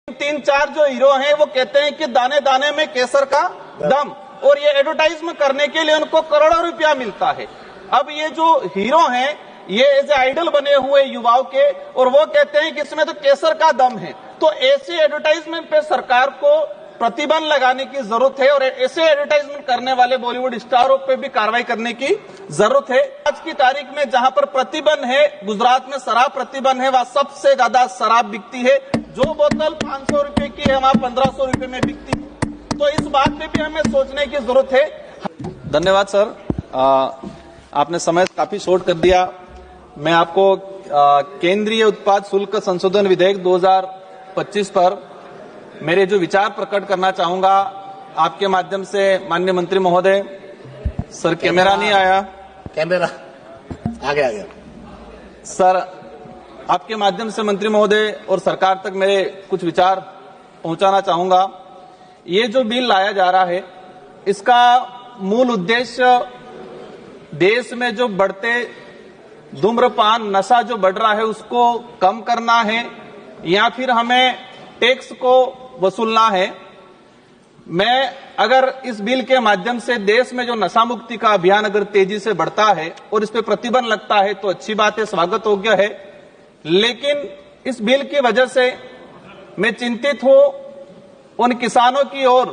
तीन चार जो हीरो हैं वो कहते हैं कि दाने दाने में केसर का दम, और ये एडवर्टाइजमेंट करने के लिए उनको करोड़ों रुपया मिलता है। अब ये जो हीरो हैं ये एज आइडल बने हुए युवाओं के, और वो कहते हैं कि इसमें तो केसर का दम है। तो ऐसे एडवर्टाइजमेंट पे सरकार को प्रतिबंध लगाने की जरूरत है, और ऐसे एडवर्टाइजमेंट करने वाले बॉलीवुड स्टारों पे भी कार्रवाई करने की जरूरत है। आज की तारीख में जहां पर प्रतिबंध है, गुजरात में शराब प्रतिबंध है, वहां सबसे ज्यादा शराब बिकती है। जो बोतल 500 रुपए की है वहां 1500 रुपए में बिकती है। तो इस बात पे भी हमें सोचने की जरूरत है। धन्यवाद सर, आपने समय काफी शॉर्ट कर दिया। मैं आपको केंद्रीय उत्पाद शुल्क संशोधन विधेयक 2025 पर मेरे जो विचार प्रकट करना चाहूंगा आपके माध्यम से। माननीय मंत्री महोदय, सर कैमरा नहीं आया, कैमरा आ गया सर, आपके माध्यम से मंत्री महोदय और सरकार तक मेरे कुछ विचार पहुंचाना चाहूंगा। ये जो बिल लाया जा रहा है इसका मूल उद्देश्य देश में जो बढ़ते धूम्रपान नशा जो बढ़ रहा है उसको कम करना है, या फिर हमें टैक्स को वसूलना है। मैं अगर इस बिल के माध्यम से देश में जो नशा मुक्ति का अभियान अगर तेजी से बढ़ता है और इस पे प्रतिबंध लगता है तो अच्छी बात है, स्वागत योग्य है। लेकिन इस बिल की वजह से मैं चिंतित हूं उन किसानों की ओर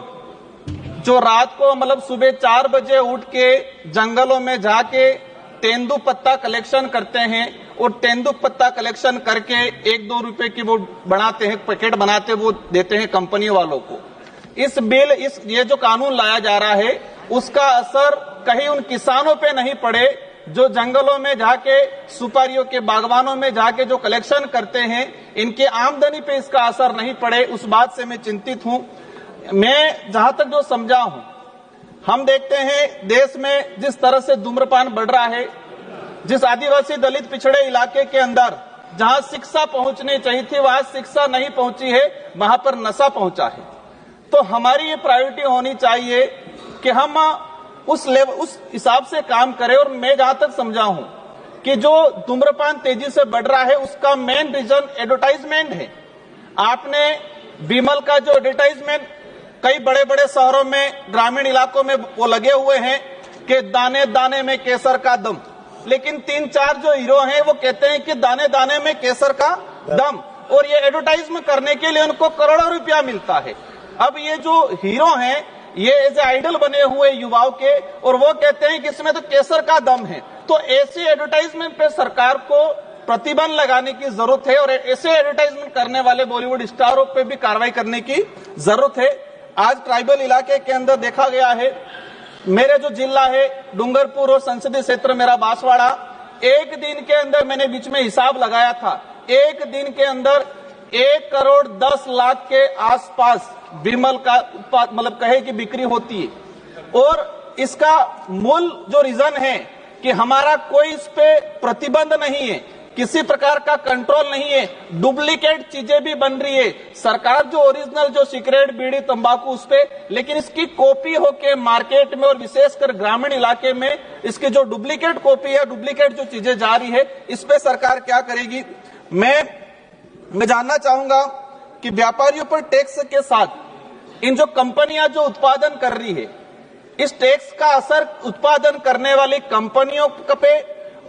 जो रात को मतलब सुबह 4 बजे उठ के जंगलों में जाके तेंदू पत्ता कलेक्शन करते हैं, और तेंदू पत्ता कलेक्शन करके 1-2 रुपए की वो बनाते हैं, पैकेट बनाते वो देते हैं कंपनी वालों को। ये जो कानून लाया जा रहा है उसका असर कहीं उन किसानों पे नहीं पड़े जो जंगलों में जाके सुपारियों के बागवानों में जाके जो कलेक्शन करते हैं, इनके आमदनी पे इसका असर नहीं पड़े, उस बात से मैं चिंतित हूं। मैं जहां तक जो समझा हूं, हम देखते हैं देश में जिस तरह से धूम्रपान बढ़ रहा है, जिस आदिवासी दलित पिछड़े इलाके के अंदर जहां शिक्षा पहुंचनी चाहिए थी वहां शिक्षा नहीं पहुंची है, वहां पर नशा पहुंचा है। तो हमारी ये प्रायोरिटी होनी चाहिए कि हम उस हिसाब से काम करें। और मैं जहां तक समझा हूं कि जो धूम्रपान तेजी से बढ़ रहा है उसका मेन रीजन एडवर्टाइजमेंट है। आपने विमल का जो एडवर्टाइजमेंट कई बड़े बड़े शहरों में, ग्रामीण इलाकों में वो लगे हुए हैं कि दाने दाने में केसर का दम, लेकिन 3-4 जो हीरो हैं वो कहते हैं कि दाने दाने में केसर का दम, और ये एडवर्टाइजमेंट करने के लिए उनको करोड़ों रुपया मिलता है। अब ये जो हीरो हैं ये एज आइडल बने हुए युवाओं के, और वो कहते हैं कि इसमें तो केसर का दम है। तो ऐसे एडवर्टाइजमेंट पे सरकार को प्रतिबंध लगाने की जरूरत है, और ऐसे एडवर्टाइजमेंट करने वाले बॉलीवुड स्टारों पे भी कार्रवाई करने की जरूरत है। आज ट्राइबल इलाके के अंदर देखा गया है, मेरे जो जिला है डूंगरपुर और संसदीय क्षेत्र मेरा बांसवाड़ा, एक दिन के अंदर मैंने बीच में हिसाब लगाया था, एक दिन के अंदर 1 करोड़ 10 लाख के आसपास विमल का उत्पाद मतलब कहे कि बिक्री होती है। और इसका मूल जो रीजन है कि हमारा कोई इस पे प्रतिबंध नहीं है, किसी प्रकार का कंट्रोल नहीं है, डुप्लीकेट चीजें भी बन रही है। सरकार जो ओरिजिनल जो सिगरेट बीड़ी तंबाकू उस पे, लेकिन इसकी कॉपी होके मार्केट में और विशेषकर ग्रामीण इलाके में इसकी जो डुप्लीकेट कॉपी है, डुप्लीकेट जो चीजें जा रही है, इस पे सरकार क्या करेगी। मैं जानना चाहूंगा कि व्यापारियों पर टैक्स के साथ इन जो कंपनियां जो उत्पादन कर रही है, इस टैक्स का असर उत्पादन करने वाली कंपनियों पे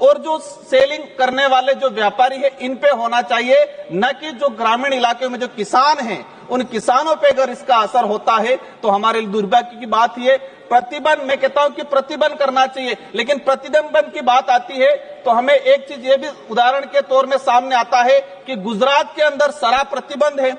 और जो सेलिंग करने वाले जो व्यापारी है इन पे होना चाहिए, न कि जो ग्रामीण इलाके में जो किसान हैं उन किसानों पे अगर इसका असर होता है तो हमारे लिए दुर्भाग्य की बात है। प्रतिबंध, मैं कहता हूं कि प्रतिबंध करना चाहिए, लेकिन प्रतिबंध की बात आती है तो हमें एक चीज ये भी उदाहरण के तौर में सामने आता है कि गुजरात के अंदर शराब प्रतिबंध है,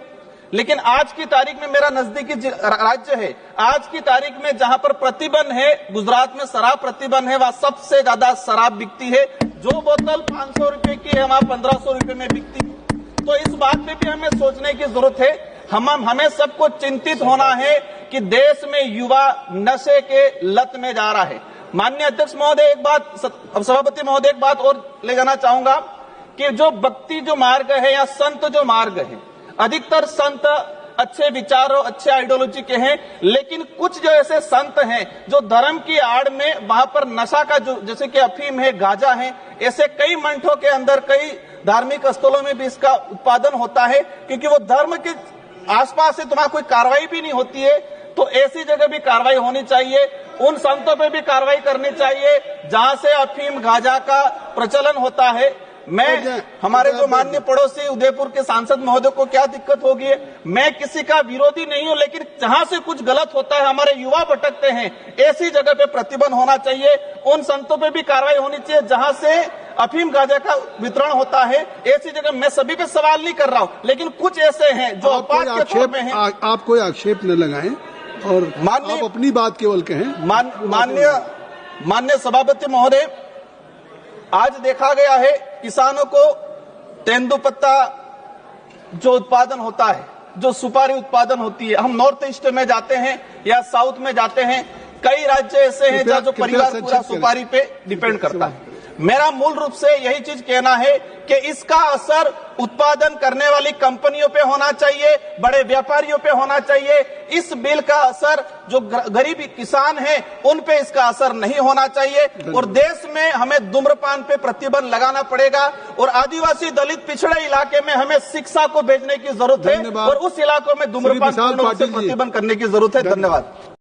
लेकिन आज की तारीख में मेरा नजदीकी राज्य है, आज की तारीख में जहां पर प्रतिबंध है, गुजरात में शराब प्रतिबंध है, वहां सबसे ज्यादा शराब बिकती है। जो बोतल 500 रुपए की है वहां 1500 रुपए में बिकती है। तो इस बात पे भी हमें सोचने की जरूरत है। हमें सबको चिंतित होना है कि देश में युवा नशे के लत में जा रहा है। माननीय अध्यक्ष महोदय, एक बात, सभापति महोदय, एक बात और ले जाना चाहूंगा कि जो भक्ति जो मार्ग है या संत जो मार्ग है, अधिकतर संत अच्छे विचारों, अच्छे आइडियोलॉजी के हैं, लेकिन कुछ जो ऐसे संत हैं जो धर्म की आड़ में वहां पर नशा का जो, जैसे कि अफीम है, गांजा है, ऐसे कई मंठों के अंदर, कई धार्मिक स्थलों में भी इसका उत्पादन होता है, क्योंकि वो धर्म के आसपास से तुम्हारा कोई कार्रवाई भी नहीं होती है, तो ऐसी जगह भी कार्रवाई होनी चाहिए। उन संतों पे भी कार्रवाई करनी चाहिए जहां से अफीम गांजा का प्रचलन होता है। मैं हमारे जो माननीय पड़ोसी उदयपुर के सांसद महोदय को क्या दिक्कत होगी है, मैं किसी का विरोधी नहीं हूं, लेकिन जहां से कुछ गलत होता है, हमारे युवा भटकते हैं, ऐसी जगह पे प्रतिबंध होना चाहिए। उन संतों पे भी कार्रवाई होनी चाहिए जहां से अफीम गांजा का वितरण होता है। ऐसी जगह मैं सभी पे सवाल नहीं कर रहा हूं, लेकिन कुछ ऐसे हैं जो अपवाद के तौर पे हैं। आप कोई आक्षेप न लगाएं और माननीय- आप अपनी बात केवल कहें। माननीय सभापति महोदय, आज देखा गया है किसानों को तेंदुपत्ता जो उत्पादन होता है, जो सुपारी उत्पादन होती है, हम नॉर्थ ईस्ट में जाते हैं या साउथ में जाते हैं, कई राज्य ऐसे हैं जहां जो परिवार पूरा सुपारी पे डिपेंड करता है। मेरा मूल रूप से यही चीज कहना है कि इसका असर उत्पादन करने वाली कंपनियों पे होना चाहिए, बड़े व्यापारियों पे होना चाहिए। इस बिल का असर जो गरीब किसान हैं उन पे इसका असर नहीं होना चाहिए। और देश में हमें धूम्रपान पे प्रतिबंध लगाना पड़ेगा और आदिवासी दलित पिछड़े इलाके में हमें शिक्षा को भेजने की जरूरत है और उस इलाकों में धूम्रपान पूर्ण रूप से प्रतिबंध करने की जरूरत है। धन्यवाद।